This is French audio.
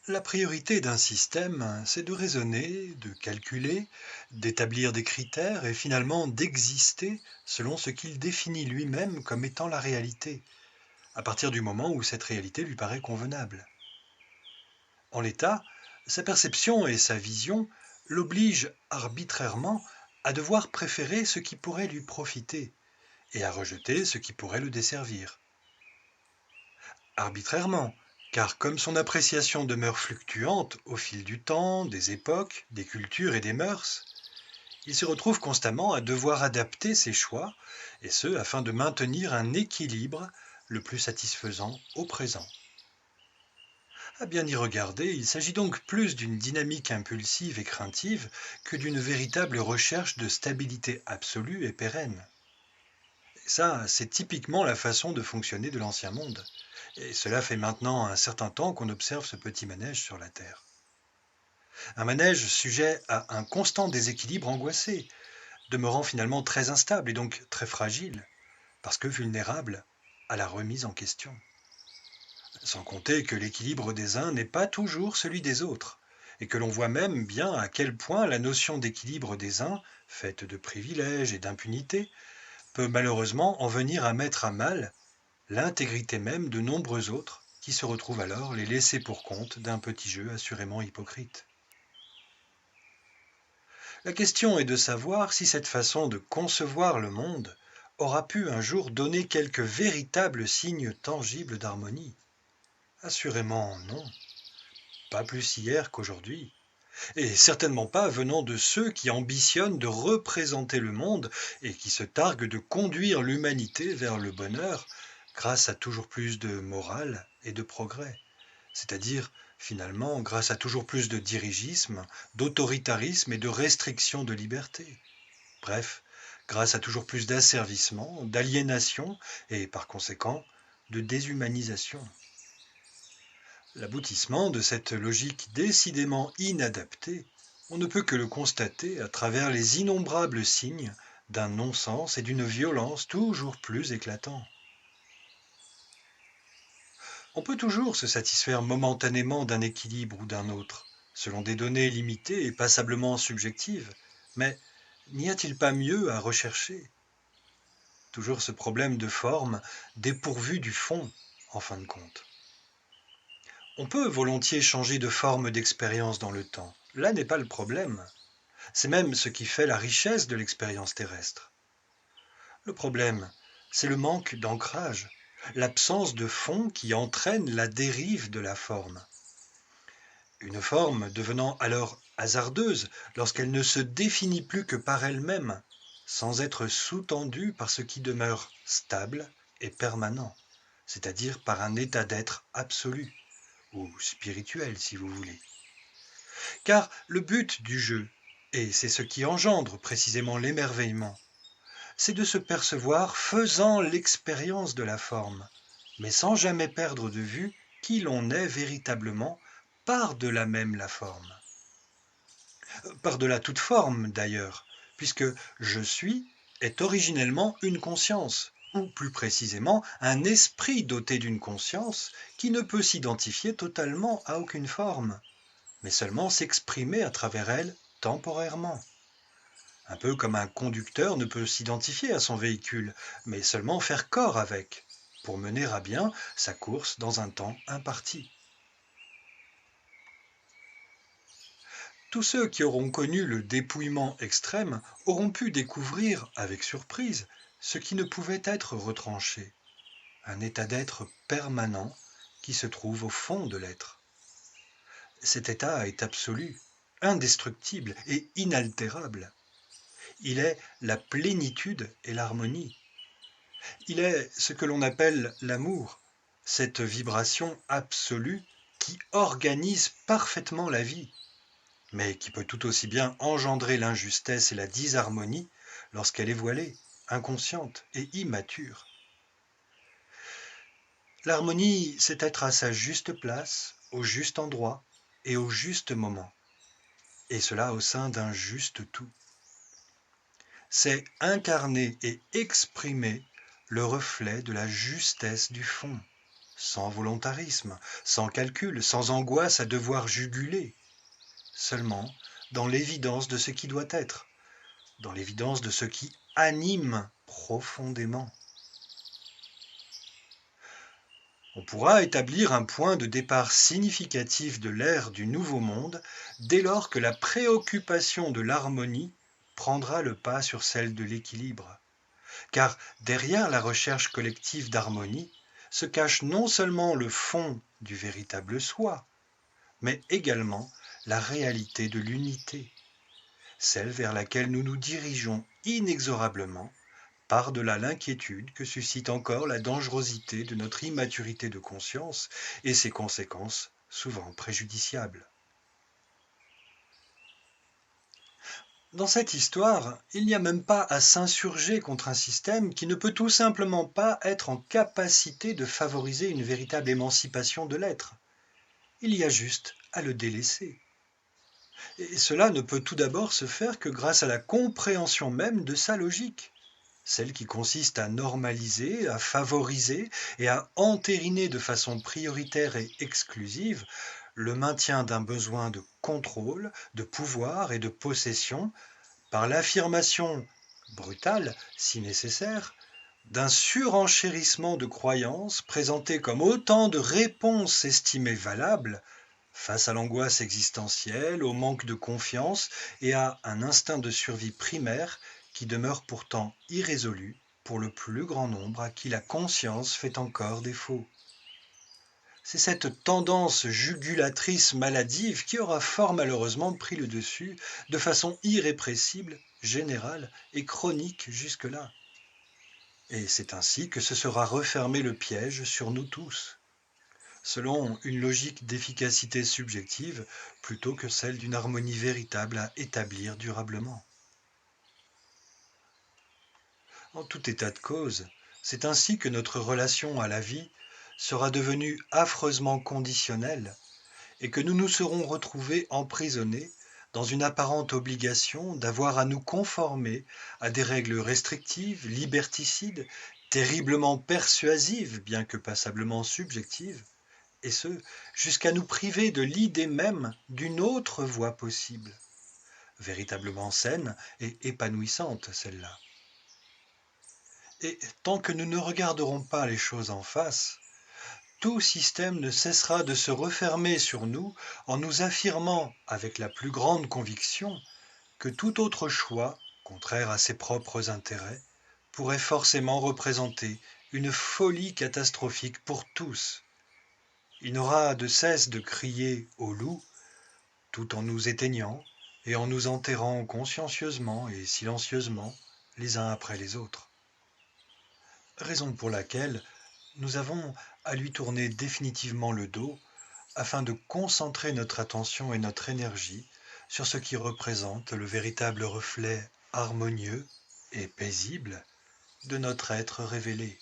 La priorité d'un système, c'est de raisonner, de calculer, d'établir des critères et finalement d'exister selon ce qu'il définit lui-même comme étant la réalité, à partir du moment où cette réalité lui paraît convenable. En l'état, sa perception et sa vision l'obligent arbitrairement à devoir préférer ce qui pourrait lui profiter et à rejeter ce qui pourrait le desservir. Arbitrairement, car comme son appréciation demeure fluctuante au fil du temps, des époques, des cultures et des mœurs, il se retrouve constamment à devoir adapter ses choix, et ce afin de maintenir un équilibre le plus satisfaisant au présent. À bien y regarder, il s'agit donc plus d'une dynamique impulsive et craintive que d'une véritable recherche de stabilité absolue et pérenne. Et ça, c'est typiquement la façon de fonctionner de l'ancien monde. Et cela fait maintenant un certain temps qu'on observe ce petit manège sur la Terre. Un manège sujet à un constant déséquilibre angoissé, demeurant finalement très instable et donc très fragile, parce que vulnérable à la remise en question. Sans compter que l'équilibre des uns n'est pas toujours celui des autres, et que l'on voit même bien à quel point la notion d'équilibre des uns, faite de privilèges et d'impunité, peut malheureusement en venir à mettre à mal l'intégrité même de nombreux autres qui se retrouvent alors les laissés pour compte d'un petit jeu assurément hypocrite. La question est de savoir si cette façon de concevoir le monde aura pu un jour donner quelques véritables signes tangibles d'harmonie. Assurément non, pas plus hier qu'aujourd'hui, et certainement pas venant de ceux qui ambitionnent de représenter le monde et qui se targuent de conduire l'humanité vers le bonheur grâce à toujours plus de morale et de progrès, c'est-à-dire finalement grâce à toujours plus de dirigisme, d'autoritarisme et de restriction de liberté. Bref, grâce à toujours plus d'asservissement, d'aliénation et par conséquent de déshumanisation. L'aboutissement de cette logique décidément inadaptée, on ne peut que le constater à travers les innombrables signes d'un non-sens et d'une violence toujours plus éclatants. On peut toujours se satisfaire momentanément d'un équilibre ou d'un autre, selon des données limitées et passablement subjectives, mais n'y a-t-il pas mieux à rechercher? Toujours ce problème de forme dépourvu du fond, en fin de compte. On peut volontiers changer de forme d'expérience dans le temps. Là n'est pas le problème. C'est même ce qui fait la richesse de l'expérience terrestre. Le problème, c'est le manque d'ancrage, l'absence de fond qui entraîne la dérive de la forme. Une forme devenant alors hasardeuse lorsqu'elle ne se définit plus que par elle-même, sans être sous-tendue par ce qui demeure stable et permanent, c'est-à-dire par un état d'être absolu, ou spirituel si vous voulez. Car le but du jeu, et c'est ce qui engendre précisément l'émerveillement, c'est de se percevoir faisant l'expérience de la forme, mais sans jamais perdre de vue qui l'on est véritablement par-delà même la forme. Par-delà toute forme d'ailleurs, puisque je suis est originellement une conscience, ou plus précisément un esprit doté d'une conscience qui ne peut s'identifier totalement à aucune forme, mais seulement s'exprimer à travers elle temporairement. Un peu comme un conducteur ne peut s'identifier à son véhicule, mais seulement faire corps avec, pour mener à bien sa course dans un temps imparti. Tous ceux qui auront connu le dépouillement extrême auront pu découvrir, avec surprise, ce qui ne pouvait être retranché, un état d'être permanent qui se trouve au fond de l'être. Cet état est absolu, indestructible et inaltérable. Il est la plénitude et l'harmonie. Il est ce que l'on appelle l'amour, cette vibration absolue qui organise parfaitement la vie, mais qui peut tout aussi bien engendrer l'injustesse et la disharmonie lorsqu'elle est voilée, inconsciente et immature. L'harmonie, c'est être à sa juste place, au juste endroit et au juste moment, et cela au sein d'un juste tout. C'est incarner et exprimer le reflet de la justesse du fond. sans volontarisme, sans calcul, sans angoisse à devoir juguler, seulement dans l'évidence de ce qui doit être, dans l'évidence de ce qui anime profondément. On pourra établir un point de départ significatif de l'ère du Nouveau Monde dès lors que la préoccupation de l'harmonie prendra le pas sur celle de l'équilibre. Car derrière la recherche collective d'harmonie se cache non seulement le fond du véritable soi, mais également la réalité de l'unité, celle vers laquelle nous nous dirigeons inexorablement par-delà l'inquiétude que suscite encore la dangerosité de notre immaturité de conscience et ses conséquences souvent préjudiciables. Dans cette histoire, il n'y a même pas à s'insurger contre un système qui ne peut tout simplement pas être en capacité de favoriser une véritable émancipation de l'être. Il y a juste à le délaisser. Et cela ne peut tout d'abord se faire que grâce à la compréhension même de sa logique, celle qui consiste à normaliser, à favoriser et à entériner de façon prioritaire et exclusive le maintien d'un besoin de contrôle, de pouvoir et de possession par l'affirmation brutale, si nécessaire, d'un surenchérissement de croyances présentées comme autant de réponses estimées valables face à l'angoisse existentielle, au manque de confiance et à un instinct de survie primaire qui demeure pourtant irrésolu pour le plus grand nombre à qui la conscience fait encore défaut. C'est cette tendance jugulatrice maladive qui aura fort malheureusement pris le dessus de façon irrépressible, générale et chronique jusque-là. Et c'est ainsi que se sera refermé le piège sur nous tous, selon une logique d'efficacité subjective plutôt que celle d'une harmonie véritable à établir durablement. En tout état de cause, c'est ainsi que notre relation à la vie sera devenue affreusement conditionnelle et que nous nous serons retrouvés emprisonnés dans une apparente obligation d'avoir à nous conformer à des règles restrictives, liberticides, terriblement persuasives, bien que passablement subjectives, et ce, jusqu'à nous priver de l'idée même d'une autre voie possible, véritablement saine et épanouissante celle-là. Et tant que nous ne regarderons pas les choses en face, tout système ne cessera de se refermer sur nous en nous affirmant avec la plus grande conviction que tout autre choix, contraire à ses propres intérêts, pourrait forcément représenter une folie catastrophique pour tous. Il n'aura de cesse de crier au loup, tout en nous éteignant et en nous enterrant consciencieusement et silencieusement les uns après les autres. Raison pour laquelle nous avons à lui tourner définitivement le dos afin de concentrer notre attention et notre énergie sur ce qui représente le véritable reflet harmonieux et paisible de notre être révélé.